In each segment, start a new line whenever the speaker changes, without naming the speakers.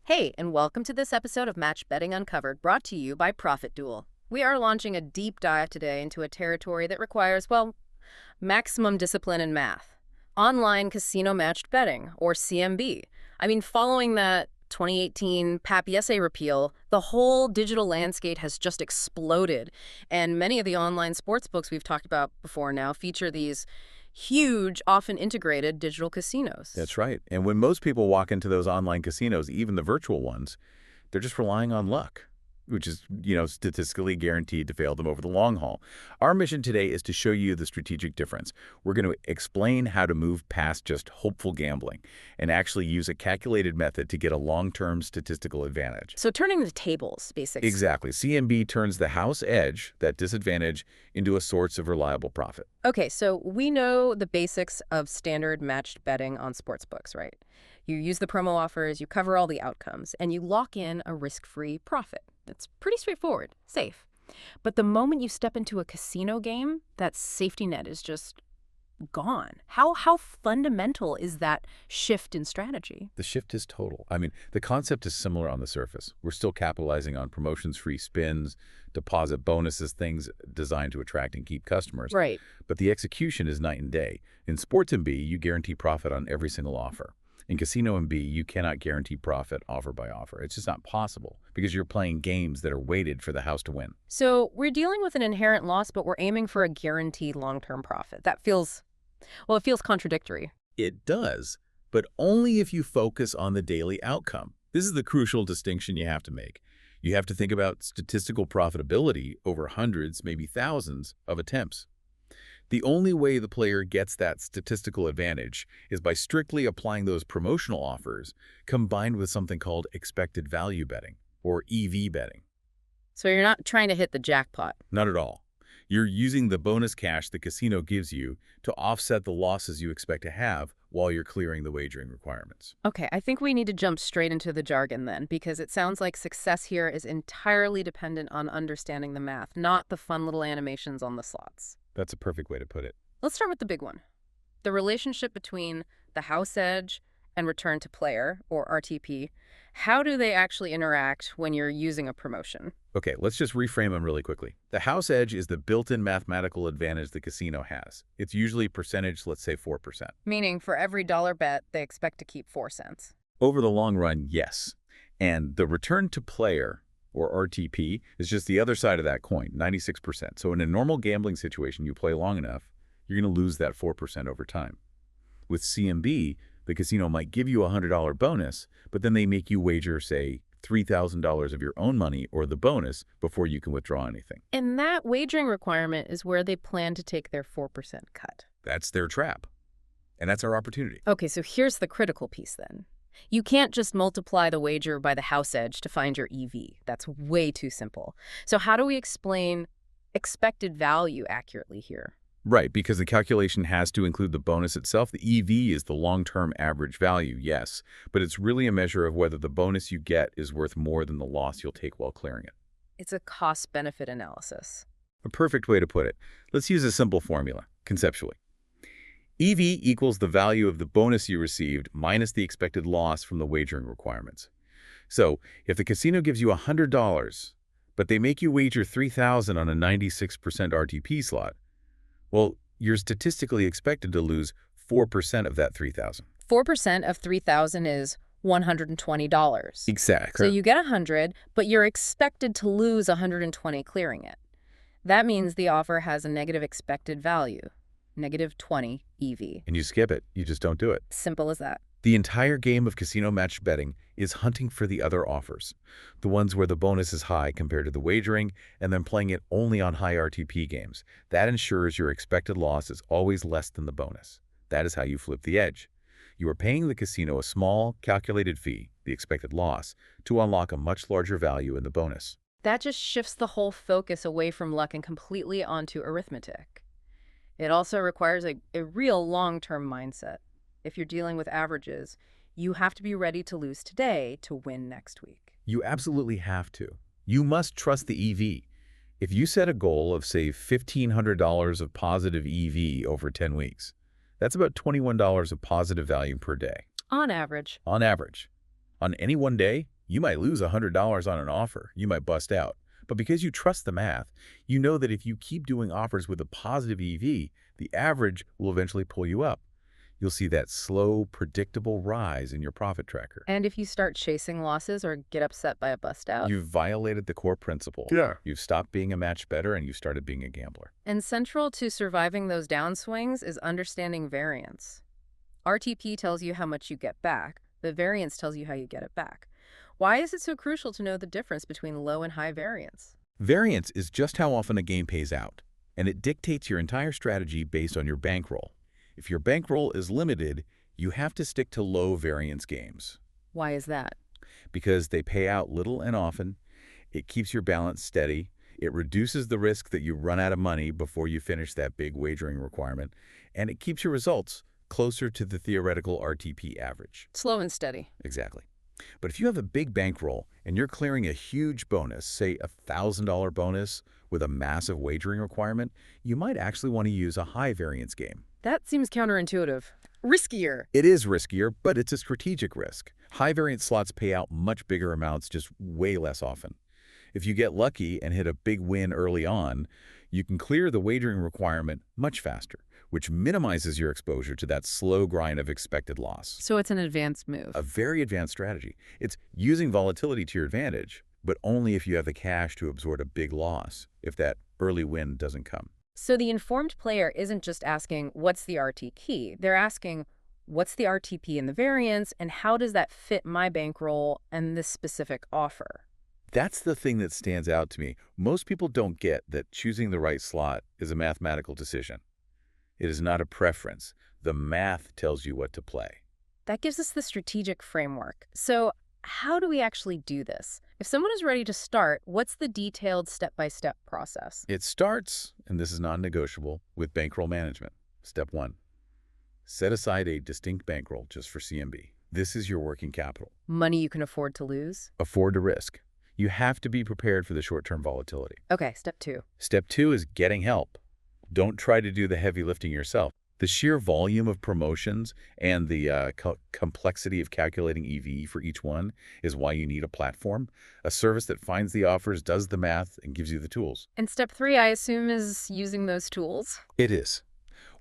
Hey, and welcome to this episode of Match Betting Uncovered, brought to you by ProfitDuel. We are launching a deep dive today into a territory that requires, well, maximum discipline and math. Online casino matched betting, or CMB. Following that 2018 PAP-ESA repeal, the whole digital landscape has just exploded, and many of the online sports books we've talked about before now feature these huge, often integrated digital casinos.
That's right. And when most people walk into those online casinos, even the virtual ones, they're just relying on luck, which is, statistically guaranteed to fail them over the long haul. Our mission today is to show you the strategic difference. We're going to explain how to move past just hopeful gambling and actually use a calculated method to get a long-term statistical advantage.
So turning the tables, basically.
Exactly. CMB turns the house edge, that disadvantage, into a source of reliable profit.
Okay, so we know the basics of standard matched betting on sports books, right? You use the promo offers, you cover all the outcomes, and you lock in a risk-free profit. That's pretty straightforward, safe. But the moment you step into a casino game, that safety net is just gone. How fundamental is that shift in strategy?
The shift is total. The concept is similar on the surface. We're still capitalizing on promotions, free spins, deposit bonuses, things designed to attract and keep customers.
Right.
But the execution is night and day. In sports MB, you guarantee profit on every single offer. In casino MB, you cannot guarantee profit offer by offer. It's just not possible because you're playing games that are weighted for the house to win.
So we're dealing with an inherent loss, but we're aiming for a guaranteed long-term profit. That feels, well, it feels contradictory.
It does, but only if you focus on the daily outcome. This is the crucial distinction you have to make. You have to think about statistical profitability over hundreds, maybe thousands of attempts. The only way the player gets that statistical advantage is by strictly applying those promotional offers combined with something called expected value betting, or EV betting.
So you're not trying to hit the jackpot.
Not at all. You're using the bonus cash the casino gives you to offset the losses you expect to have while you're clearing the wagering requirements.
Okay, I think we need to jump straight into the jargon then, because it sounds like success here is entirely dependent on understanding the math, not the fun little animations on the slots.
That's a perfect way to put it.
Let's start with the big one. The relationship between the house edge and return to player, or RTP. How do they actually interact when you're using a promotion?
Okay, let's just reframe them really quickly. The house edge is the built-in mathematical advantage the casino has. It's usually percentage, let's say 4%.
Meaning for every dollar bet, they expect to keep 4 cents.
Over the long run, yes. And the return to player, or RTP, is just the other side of that coin, 96%. So in a normal gambling situation, you play long enough, you're going to lose that 4% over time. With CMB, the casino might give you a $100 bonus, but then they make you wager, say, $3,000 of your own money or the bonus before you can withdraw anything.
And that wagering requirement is where they plan to take their 4% cut.
That's their trap. And that's our opportunity.
Okay, so here's the critical piece then. You can't just multiply the wager by the house edge to find your EV. That's way too simple. So how do we explain expected value accurately here?
Right, because the calculation has to include the bonus itself. The EV is the long-term average value, yes, but it's really a measure of whether the bonus you get is worth more than the loss you'll take while clearing it.
It's a cost-benefit analysis.
A perfect way to put it. Let's use a simple formula, conceptually. EV equals the value of the bonus you received minus the expected loss from the wagering requirements. So, if the casino gives you $100, but they make you wager $3,000 on a 96% RTP slot, well, you're statistically expected to lose 4% of that $3,000.
4% of $3,000 is $120.
Exactly.
So you get 100, but you're expected to lose 120 clearing it. That means the offer has a negative expected value, -20 EV.
And you skip it. You just don't do it.
Simple as that.
The entire game of casino matched betting is hunting for the other offers, the ones where the bonus is high compared to the wagering, and then playing it only on high RTP games. That ensures your expected loss is always less than the bonus. That is how you flip the edge. You are paying the casino a small, calculated fee, the expected loss, to unlock a much larger value in the bonus.
That just shifts the whole focus away from luck and completely onto arithmetic. It also requires a real long-term mindset. If you're dealing with averages, you have to be ready to lose today to win next week.
You absolutely have to. You must trust the EV. If you set a goal of, say, $1,500 of positive EV over 10 weeks, that's about $21 of positive value per day.
On average.
On average. On any one day, You might lose $100 on an offer. You might bust out. But because you trust the math, you know that if you keep doing offers with a positive EV, the average will eventually pull you up. You'll see that slow, predictable rise in your profit tracker.
And if you start chasing losses or get upset by a bust out?
You've violated the core principle.
Yeah.
You've stopped being a match bettor and you started being a gambler.
And central to surviving those downswings is understanding variance. RTP tells you how much you get back, but variance tells you how you get it back. Why is it so crucial to know the difference between low and high variance?
Variance is just how often a game pays out, and it dictates your entire strategy based on your bankroll. If your bankroll is limited, you have to stick to low variance games.
Why is that?
Because they pay out little and often, it keeps your balance steady, it reduces the risk that you run out of money before you finish that big wagering requirement, and it keeps your results closer to the theoretical RTP average.
Slow and steady.
Exactly. But if you have a big bankroll and you're clearing a huge bonus, say a $1,000 bonus with a massive wagering requirement, you might actually want to use a high variance game.
That seems counterintuitive. Riskier.
It is riskier, but it's a strategic risk. High variance slots pay out much bigger amounts just way less often. If you get lucky and hit a big win early on, you can clear the wagering requirement much faster, which minimizes your exposure to that slow grind of expected loss.
So it's an advanced move.
A very advanced strategy. It's using volatility to your advantage, but only if you have the cash to absorb a big loss, if that early win doesn't come.
So the informed player isn't just asking, what's the RT key? They're asking, what's the RTP in the variance, and how does that fit my bankroll and this specific offer?
That's the thing that stands out to me. Most people don't get that choosing the right slot is a mathematical decision. It is not a preference. The math tells you what to play.
That gives us the strategic framework. So how do we actually do this? If someone is ready to start, what's the detailed step-by-step process?
It starts, and this is non-negotiable, with bankroll management. Step 1. Set aside a distinct bankroll just for CMB. This is your working capital.
Money you can afford to lose?
Afford to risk. You have to be prepared for the short-term volatility.
Okay, step 2.
Step 2 is getting help. Don't try to do the heavy lifting yourself. The sheer volume of promotions and the complexity of calculating EV for each one is why you need a platform, a service that finds the offers, does the math, and gives you the tools.
And step 3, I assume, is using those tools?
It is.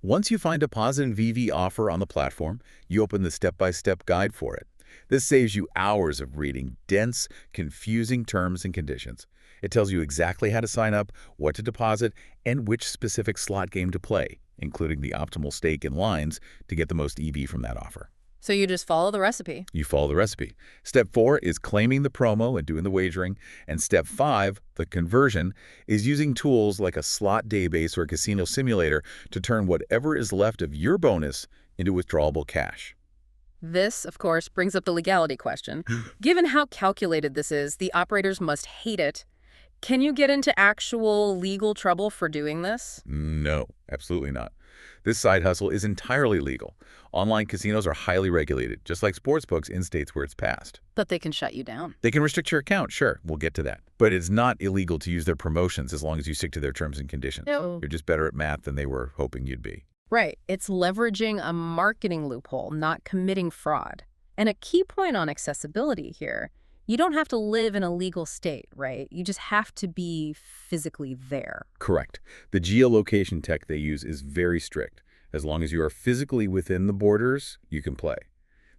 Once you find a positive EV offer on the platform, you open the step-by-step guide for it. This saves you hours of reading dense, confusing terms and conditions. It tells you exactly how to sign up, what to deposit, and which specific slot game to play, including the optimal stake and lines to get the most EV from that offer.
So you just follow the recipe.
You follow the recipe. Step 4 is claiming the promo and doing the wagering. And step 5, the conversion, is using tools like a slot database or a casino simulator to turn whatever is left of your bonus into withdrawable cash.
This, of course, brings up the legality question. Given how calculated this is, the operators must hate it. Can you get into actual legal trouble for doing this?
No, absolutely not. This side hustle is entirely legal. Online casinos are highly regulated, just like sportsbooks in states where it's passed.
But they can shut you down.
They can restrict your account, sure, we'll get to that. But it's not illegal to use their promotions as long as you stick to their terms and conditions.
No.
You're just better at math than they were hoping you'd be.
Right. It's leveraging a marketing loophole, not committing fraud. And a key point on accessibility here, you don't have to live in a legal state, right? You just have to be physically there.
Correct. The geolocation tech they use is very strict. As long as you are physically within the borders, you can play.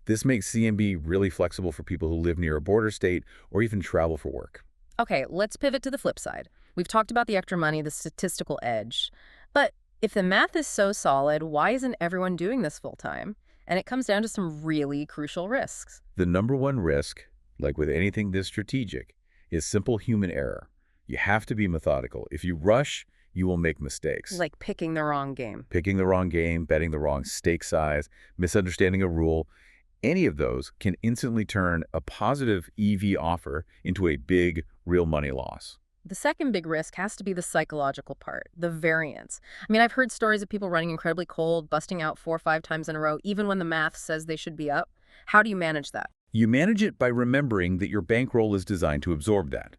This makes CMB really flexible for people who live near a border state or even travel for work.
Okay, let's pivot to the flip side. We've talked about the extra money, the statistical edge. But if the math is so solid, why isn't everyone doing this full-time? And it comes down to some really crucial risks.
The number one risk, like with anything this strategic, is simple human error. You have to be methodical. If you rush, you will make mistakes.
Like picking the wrong game.
Picking the wrong game, betting the wrong stake size, misunderstanding a rule. Any of those can instantly turn a positive EV offer into a big, real money loss.
The second big risk has to be the psychological part, the variance. I mean, I've heard stories of people running incredibly cold, busting out 4 or 5 times in a row, even when the math says they should be up. How do you manage that?
You manage it by remembering that your bankroll is designed to absorb that.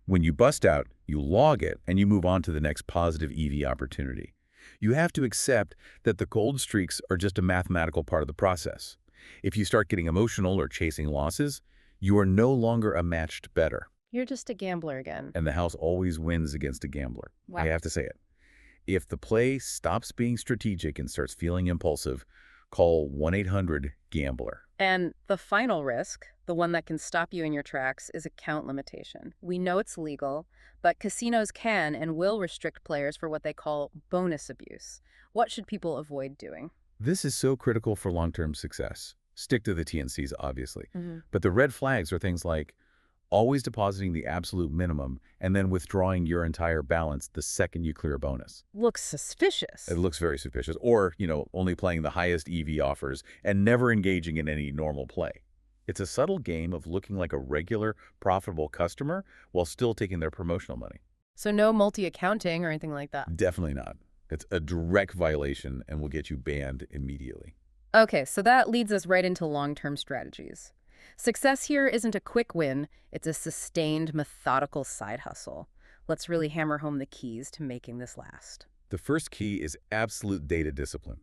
When you bust out, you log it and you move on to the next positive EV opportunity. You have to accept that the cold streaks are just a mathematical part of the process. If you start getting emotional or chasing losses, You are no longer a matched bettor,
You're just a gambler again.
and the house always wins against a gambler. I
Wow.
have to say it. If the play stops being strategic and starts feeling impulsive, call 1-800-GAMBLER.
And the final risk, the one that can stop you in your tracks, is account limitation. We know it's legal, but casinos can and will restrict players for what they call bonus abuse. What should people avoid doing?
This is so critical for long-term success. Stick to the TNCs, obviously.
Mm-hmm.
But the red flags are things like always depositing the absolute minimum and then withdrawing your entire balance the second you clear a bonus.
Looks suspicious.
It looks very suspicious. Or, only playing the highest EV offers and never engaging in any normal play. It's a subtle game of looking like a regular, profitable customer while still taking their promotional money.
So no multi-accounting or anything like that.
Definitely not. It's a direct violation and will get you banned immediately.
Okay, so that leads us right into long-term strategies. Success here isn't a quick win, it's a sustained, methodical side hustle. Let's really hammer home the keys to making this last.
The first key is absolute data discipline.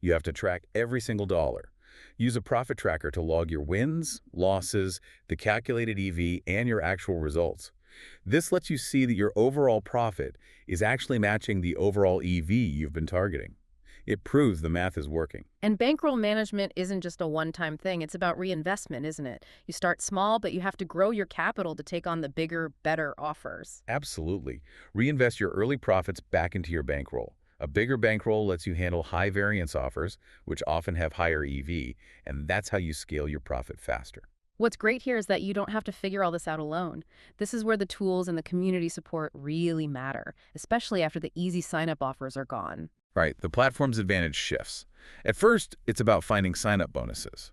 You have to track every single dollar. Use a profit tracker to log your wins, losses, the calculated EV, and your actual results. This lets you see that your overall profit is actually matching the overall EV you've been targeting. It proves the math is working.
And bankroll management isn't just a one-time thing, it's about reinvestment, isn't it? You start small, but you have to grow your capital to take on the bigger, better offers.
Absolutely. Reinvest your early profits back into your bankroll. A bigger bankroll lets you handle high variance offers, which often have higher EV, and that's how you scale your profit faster.
What's great here is that you don't have to figure all this out alone. This is where the tools and the community support really matter, especially after the easy sign-up offers are gone.
Right, the platform's advantage shifts. At first, it's about finding sign-up bonuses.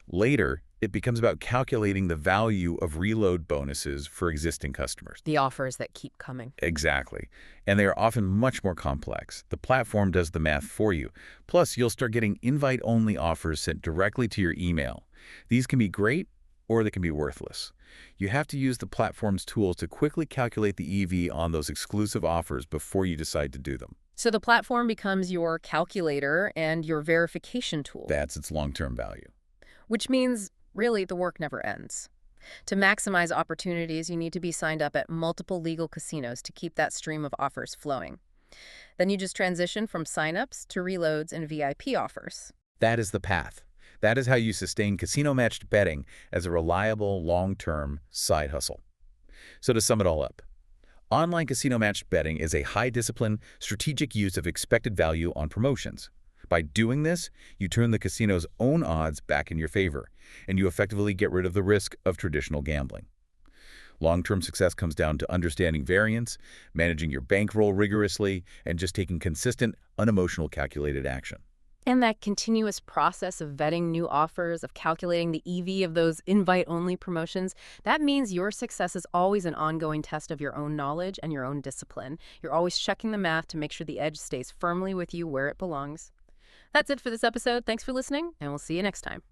Later, it becomes about calculating the value of reload bonuses for existing customers.
The offers that keep coming.
Exactly. And they are often much more complex. The platform does the math for you. Plus, you'll start getting invite-only offers sent directly to your email. These can be great, or they can be worthless. You have to use the platform's tools to quickly calculate the EV on those exclusive offers before you decide to do them.
So the platform becomes your calculator and your verification tool.
That's its long-term value.
Which means, really, the work never ends. To maximize opportunities, you need to be signed up at multiple legal casinos to keep that stream of offers flowing. Then you just transition from signups to reloads and VIP offers.
That is the path. That is how you sustain casino-matched betting as a reliable, long-term side hustle. So to sum it all up, online casino-matched betting is a high-discipline, strategic use of expected value on promotions. By doing this, you turn the casino's own odds back in your favor, and you effectively get rid of the risk of traditional gambling. Long-term success comes down to understanding variance, managing your bankroll rigorously, and just taking consistent, unemotional, calculated action.
And that continuous process of vetting new offers, of calculating the EV of those invite-only promotions, that means your success is always an ongoing test of your own knowledge and your own discipline. You're always checking the math to make sure the edge stays firmly with you where it belongs. That's it for this episode. Thanks for listening, and we'll see you next time.